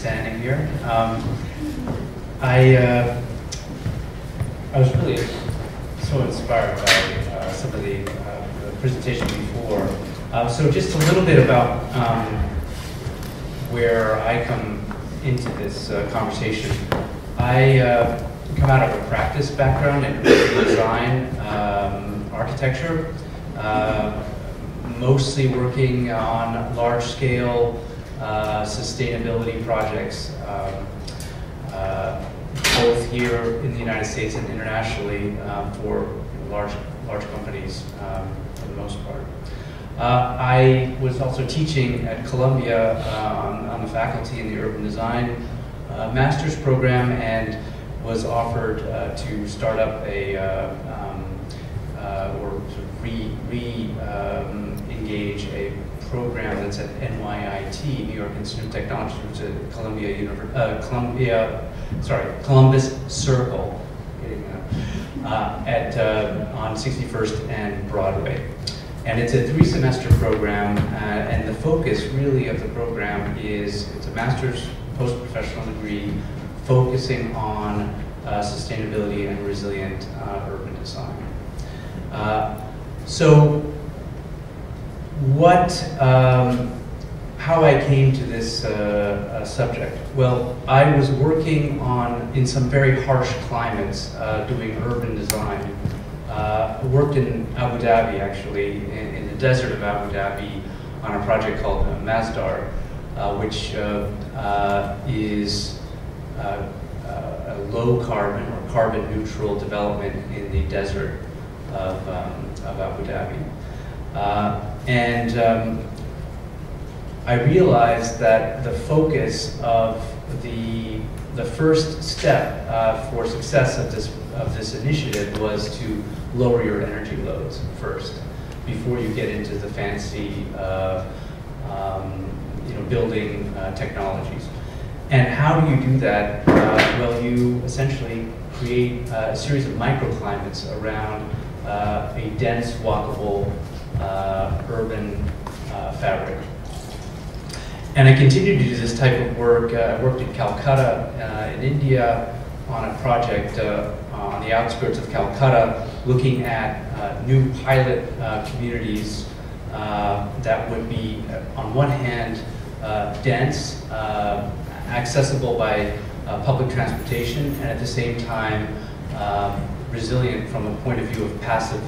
standing here. I was really so inspired by some of the presentation before. So just a little bit about where I come into this conversation. I come out of a practice background in urban design, architecture, mostly working on large-scale sustainability projects, both here in the United States and internationally for large companies for the most part. I was also teaching at Columbia on the faculty in the urban design master's program, and was offered to start up a or sort of engage a program that's at NYIT, New York Institute of Technology, which is at Columbus Circle, on 61st and Broadway. And it's a 3-semester program, and the focus really of the program is it's a master's post-professional degree focusing on sustainability and resilient urban design. So how I came to this subject? Well, I was working in some very harsh climates doing urban design. I worked in Abu Dhabi, actually, in the desert of Abu Dhabi on a project called Masdar, which is a low carbon or carbon neutral development in the desert of Abu Dhabi. I realized that the focus of the first step for success of this initiative was to lower your energy loads first, before you get into the fancy building technologies. And how do you do that? Well, you essentially create a series of microclimates around a dense, walkable urban fabric. And I continued to do this type of work. I worked in Calcutta in India on a project on the outskirts of Calcutta, looking at new pilot communities that would be, on one hand, dense, accessible by public transportation, and at the same time resilient from a point of view of passive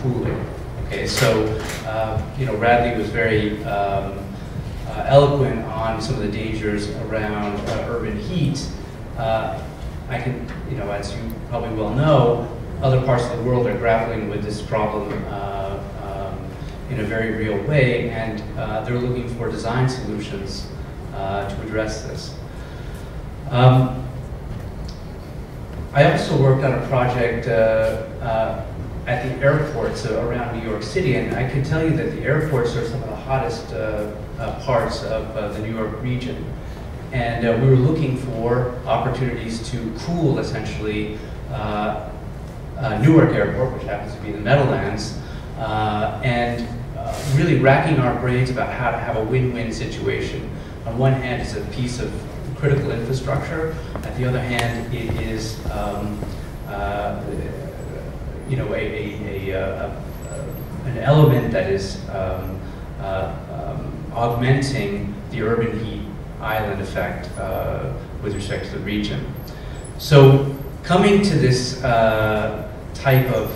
cooling. Okay, so Radley was very eloquent on some of the dangers around urban heat. I can, as you probably well know, other parts of the world are grappling with this problem in a very real way, and they're looking for design solutions to address this. I also worked on a project at the airports around New York City, and I can tell you that the airports are some of the hottest parts of the New York region. And we were looking for opportunities to cool, essentially, Newark Airport, which happens to be in the Meadowlands, and really racking our brains about how to have a win-win situation. On one hand, it's a piece of critical infrastructure. At the other hand, it is an element that is augmenting the urban heat island effect with respect to the region. So coming to this type of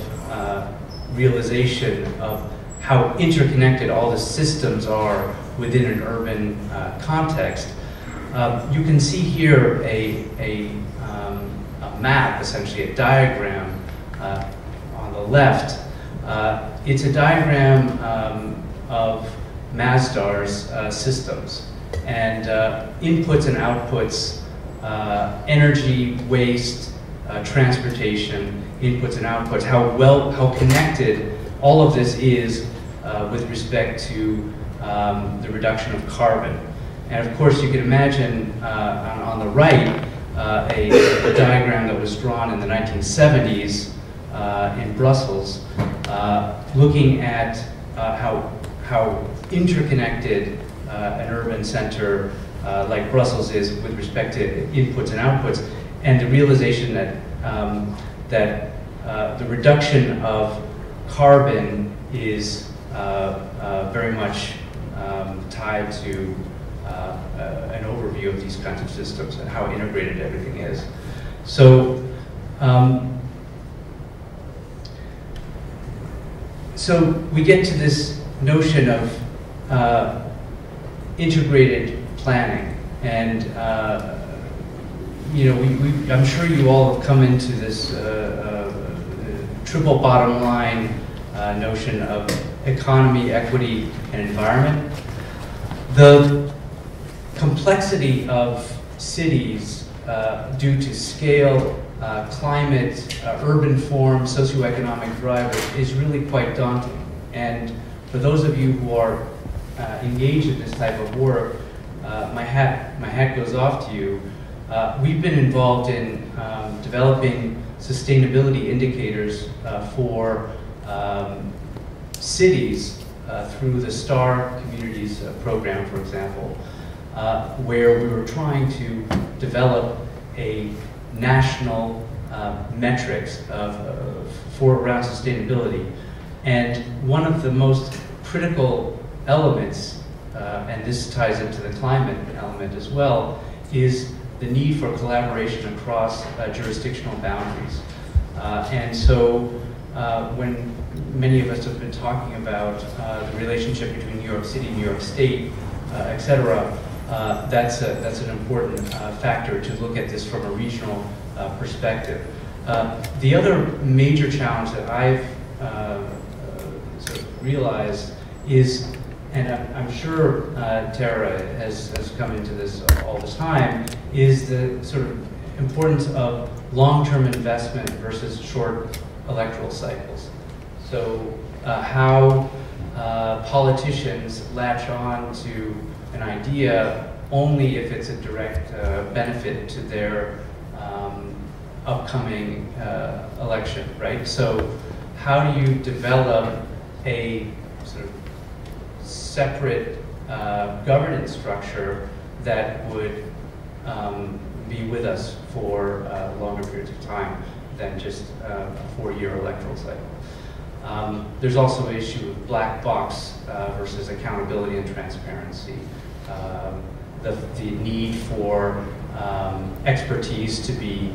realization of how interconnected all the systems are within an urban context, you can see here a map, essentially a diagram on the left. It's a diagram of Masdar's systems, and inputs and outputs, energy, waste, transportation, inputs and outputs, how connected all of this is with respect to the reduction of carbon. And of course, you can imagine on the right a diagram that was drawn in the 1970s in Brussels, looking at how interconnected an urban center like Brussels is with respect to inputs and outputs, and the realization that the reduction of carbon is very much tied to an overview of these kinds of systems and how integrated everything is. So, so we get to this notion of integrated planning, and you know, I'm sure you all have come into this triple bottom line notion of economy, equity, and environment. The complexity of cities due to scale, climate, urban form, socioeconomic drivers is really quite daunting. And for those of you who are engaged in this type of work, my hat goes off to you. We've been involved in developing sustainability indicators for cities through the STAR Communities program, for example, where we were trying to develop a national metrics for around sustainability. And one of the most critical elements, and this ties into the climate element as well, is the need for collaboration across jurisdictional boundaries. And so when many of us have been talking about the relationship between New York City, New York State, et cetera, that's an important factor to look at this from a regional perspective. The other major challenge that I've sort of realized is, and I'm sure Tara has come into this all the time, is the sort of importance of long-term investment versus short electoral cycles. So how politicians latch on to an idea only if it's a direct benefit to their upcoming election, right? So how do you develop a sort of separate governance structure that would be with us for longer periods of time than just a 4-year electoral cycle? There's also an issue of black box versus accountability and transparency. The need for expertise to be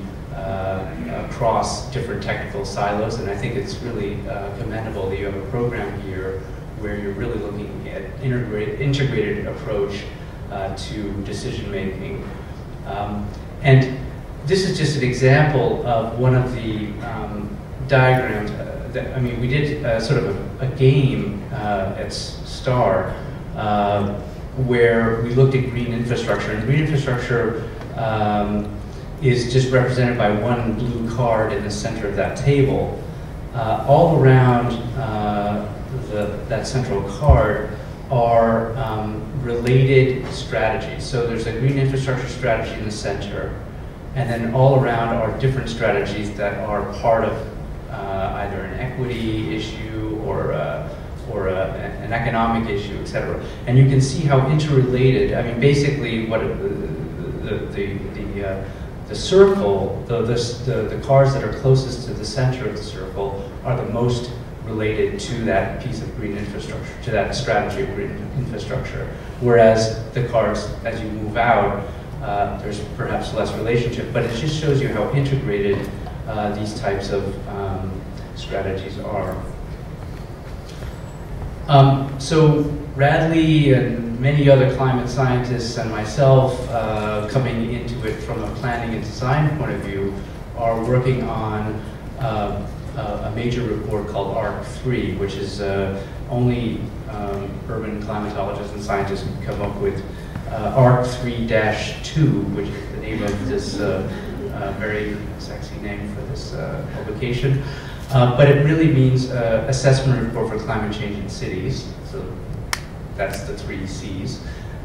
across different technical silos, and I think it's really commendable that you have a program here where you're really looking at integrated approach to decision making. And this is just an example of one of the diagrams. I mean, we did sort of a game at STAR where we looked at green infrastructure. And green infrastructure is just represented by one blue card in the center of that table. All around that central card are related strategies. So there's a green infrastructure strategy in the center, and then all around are different strategies that are part of either an equity issue or an economic issue, et cetera. And you can see how interrelated. I mean, basically, what the circle, the cars that are closest to the center of the circle are the most related to that piece of green infrastructure, to that strategy of green infrastructure. Whereas the cars, as you move out, there's perhaps less relationship, but it just shows you how integrated these types of strategies are. So Radley and many other climate scientists and myself, coming into it from a planning and design point of view, are working on a major report called ARC3, which is only urban climatologists and scientists can come up with. ARC3-2, which is the name of this very sexy name for this publication. But it really means assessment report for climate change in cities. So that's the 3 C's.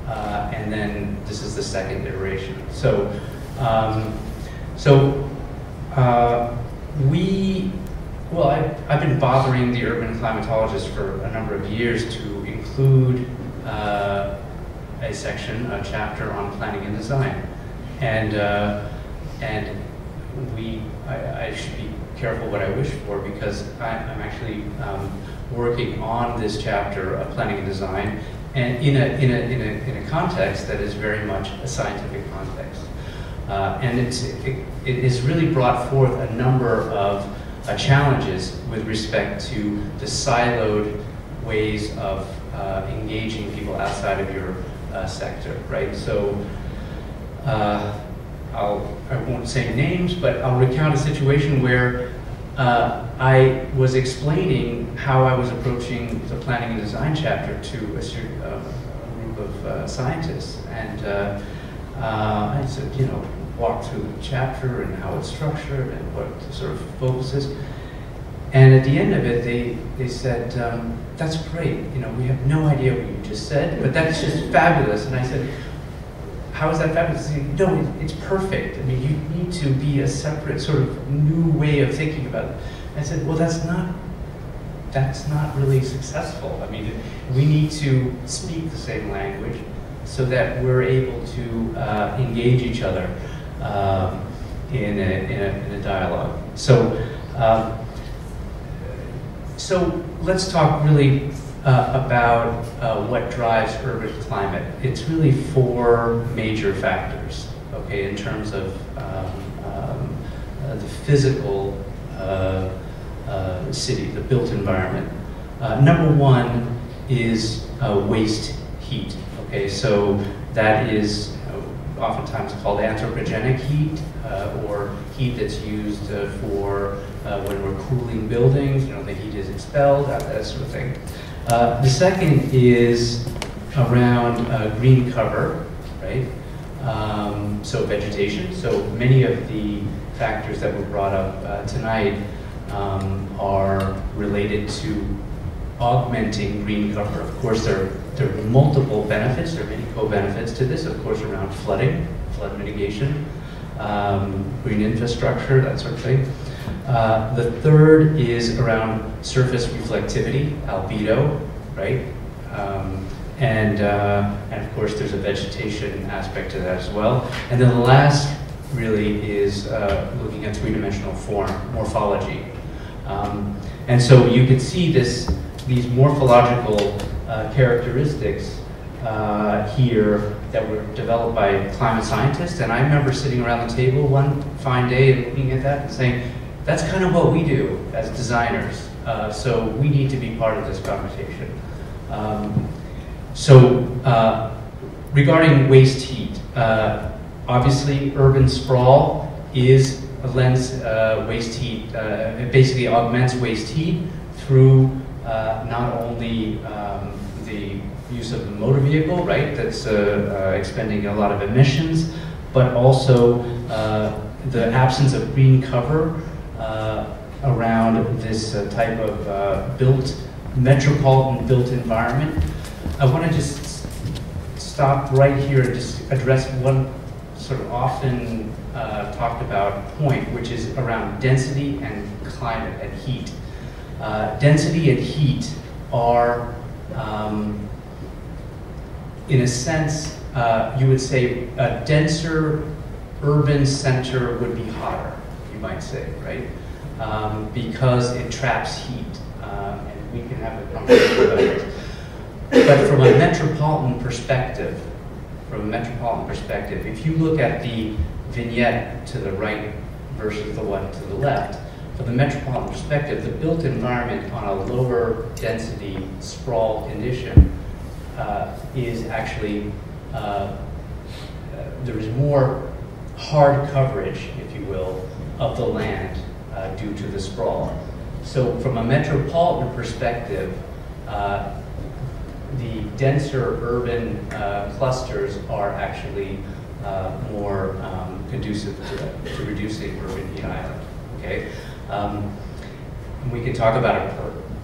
And then this is the second iteration. So, I've been bothering the urban climatologists for a number of years to include a section, a chapter on planning and design. And I should be careful what I wish for, because I'm actually working on this chapter of planning and design, and in a context that is very much a scientific context. And it has really brought forth a number of challenges with respect to the siloed ways of engaging people outside of your sector, right? So I won't say names, but I'll recount a situation where I was explaining how I was approaching the planning and design chapter to a group of scientists, and I said, you know, walk through the chapter and how it's structured and what the sort of focus is. And at the end of it, they said, that's great, you know, we have no idea what you just said, but that's just fabulous. And I said, how is that fabulous? He said, no, it's perfect. I mean, you need to be a separate sort of new way of thinking about it. I said, well, that's not really successful. I mean, we need to speak the same language so that we're able to engage each other in a dialogue. So let's talk really about what drives urban climate. It's really four major factors, okay, in terms of the physical city, the built environment. Number one is waste heat, okay, so that is oftentimes called anthropogenic heat, or heat that's used for when we're cooling buildings, you know, the heat is expelled, that sort of thing. The second is around green cover, right? So vegetation. So many of the factors that were brought up tonight are related to augmenting green cover. Of course, there are multiple benefits. There are many co-benefits to this, of course, around flooding, flood mitigation, green infrastructure, that sort of thing. The third is around surface reflectivity, albedo, right? And of course, there's a vegetation aspect to that as well. And then the last really is looking at three-dimensional form, morphology. And so you can see these morphological characteristics here that were developed by climate scientists. And I remember sitting around the table one fine day and looking at that and saying, that's kind of what we do as designers. So we need to be part of this conversation. Regarding waste heat, obviously urban sprawl lends waste heat, it basically augments waste heat through not only the use of the motor vehicle, right, that's expending a lot of emissions, but also the absence of green cover around this type of metropolitan built environment. I want to just stop right here and just address one sort of often talked about point, which is around density and climate and heat. Density and heat are, in a sense, you would say a denser urban center would be hotter, you might say, right? Because it traps heat, and we can have a conversation about it. But from a metropolitan perspective, if you look at the vignette to the right versus the one to the left, from the metropolitan perspective, the built environment on a lower density sprawl condition is actually, there is more hard coverage, if you will, of the land due to the sprawl. So from a metropolitan perspective, the denser urban clusters are actually more conducive to reducing urban heat island. Okay, and we can talk about a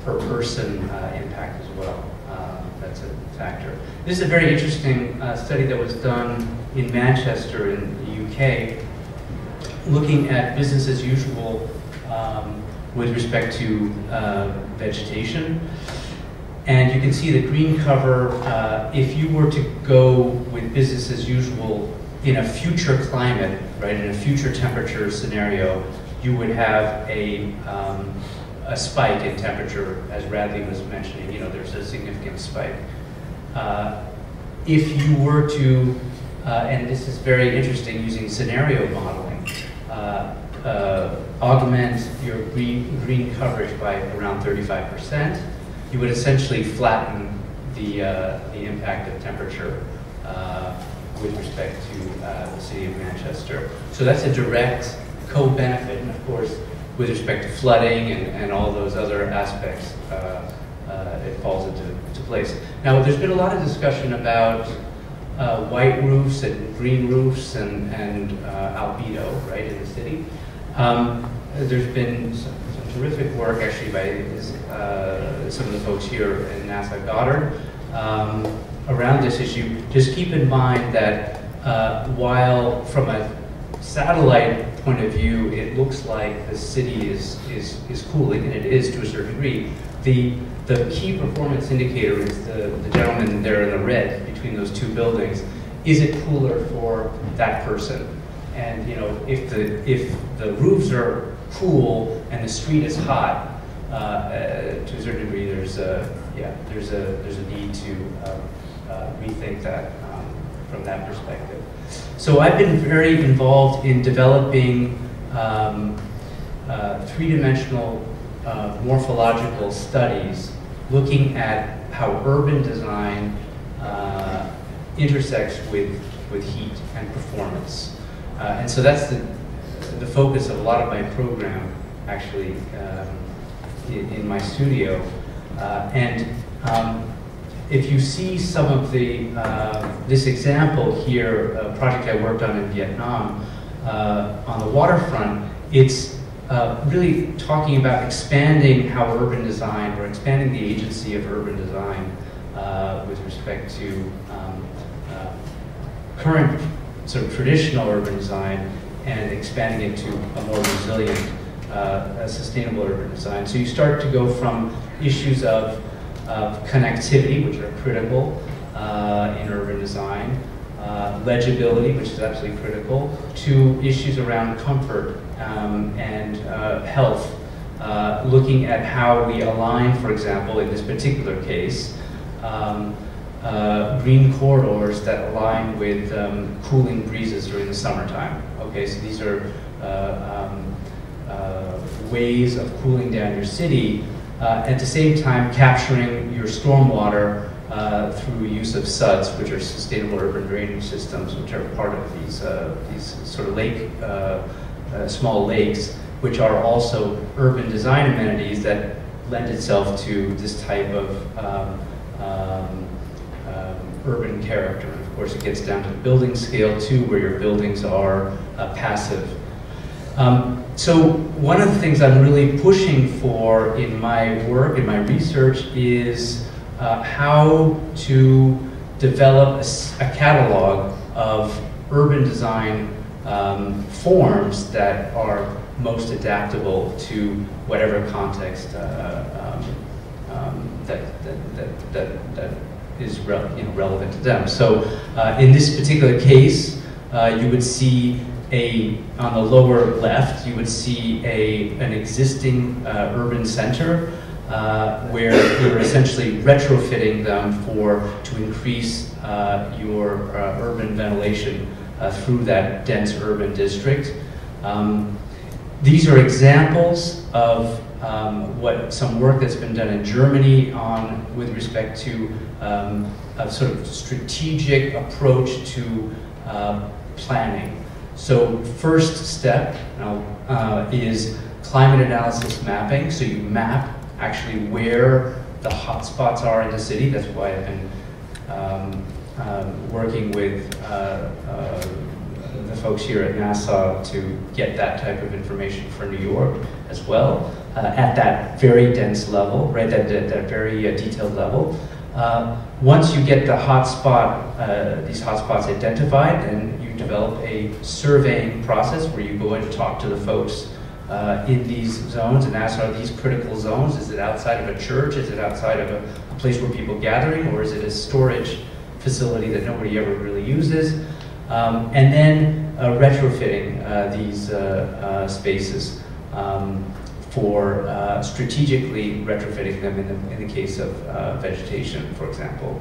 per person impact as well. That's a factor. This is a very interesting study that was done in Manchester in the UK, looking at business as usual with respect to vegetation. And you can see the green cover, if you were to go with business as usual in a future climate, right, in a future temperature scenario, you would have a spike in temperature, as Radley was mentioning. You know, there's a significant spike. If you were to, and this is very interesting using scenario modeling, augment your green coverage by around 35%, you would essentially flatten the impact of temperature with respect to the city of Manchester. So that's a direct co-benefit, and of course, with respect to flooding and all those other aspects, it falls into place. Now, there's been a lot of discussion about white roofs and green roofs and albedo, right, in the city. There's been some terrific work actually by some of the folks here in NASA Goddard around this issue. Just keep in mind that while from a satellite point of view, it looks like the city is cooling, and it is to a certain degree. The key performance indicator is the gentleman there in the red between those two buildings. Is it cooler for that person? And you know, if the roofs are cool and the street is hot, to a certain degree, there's a need to rethink that from that perspective. So I've been very involved in developing three-dimensional morphological studies looking at how urban design intersects with heat and performance. And so that's the focus of a lot of my program, actually, in my studio. If you see some of this example here, a project I worked on in Vietnam, on the waterfront, it's really talking about expanding how urban design, or expanding the agency of urban design with respect to current sort of traditional urban design, and expanding it to a more resilient, sustainable urban design. So you start to go from issues of connectivity, which are critical in urban design, legibility, which is absolutely critical, to issues around comfort and health, looking at how we align, for example, in this particular case, green corridors that align with cooling breezes during the summertime. Okay, so these are ways of cooling down your city, at the same time capturing your stormwater through use of SUDs, which are sustainable urban drainage systems, which are part of these sort of lake, small lakes, which are also urban design amenities that lend itself to this type of urban character. And of course, it gets down to building scale too, where your buildings are passive. So one of the things I'm really pushing for in my work, in my research, is how to develop a catalog of urban design forms that are most adaptable to whatever context that is relevant to them. So in this particular case, you would see on the lower left, you would see an existing urban center where you're essentially retrofitting them to increase your urban ventilation through that dense urban district. These are examples of some work that's been done in Germany with respect to a sort of strategic approach to planning. So first step is climate analysis mapping. So you map actually where the hot spots are in the city. That's why I've been working with the folks here at NASA to get that type of information for New York as well, at that very dense level, right, that very detailed level. Once you get the these hotspots identified, then you develop a surveying process where you go in and talk to the folks in these zones and ask, are these critical zones? Is it outside of a church? Is it outside of a place where people gathering, or is it a storage facility that nobody ever really uses? And then retrofitting these spaces for strategically retrofitting them in the case of vegetation, for example.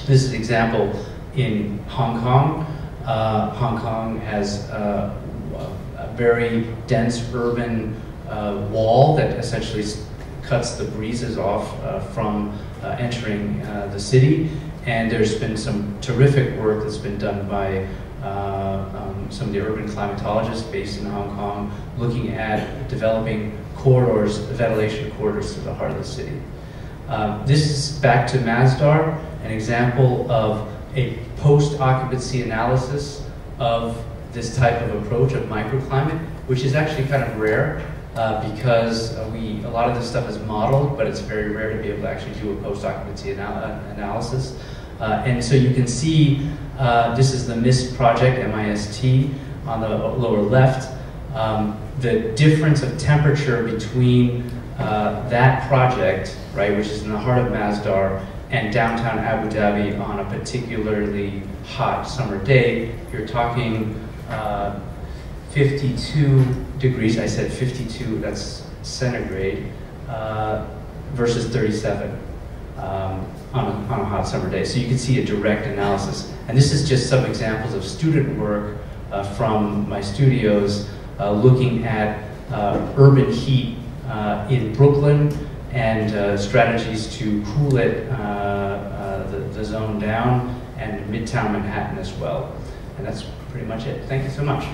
This is an example in Hong Kong. Hong Kong has a very dense urban wall that essentially cuts the breezes off from entering the city. And there's been some terrific work that's been done by some of the urban climatologists based in Hong Kong, looking at developing corridors, ventilation corridors through the heart of the city. This is back to Masdar, an example of a post-occupancy analysis of this type of approach of microclimate, which is actually kind of rare because a lot of this stuff is modeled, but it's very rare to be able to actually do a post-occupancy analysis. And so you can see this is the MIST project, MIST, on the lower left. The difference of temperature between that project, right, which is in the heart of Masdar, and downtown Abu Dhabi on a particularly hot summer day, you're talking 52 degrees, I said 52, that's centigrade, versus 37 on a hot summer day. So you can see a direct analysis. And this is just some examples of student work from my studios looking at urban heat in Brooklyn and strategies to cool it, the zone down, and Midtown Manhattan as well. And that's pretty much it. Thank you so much.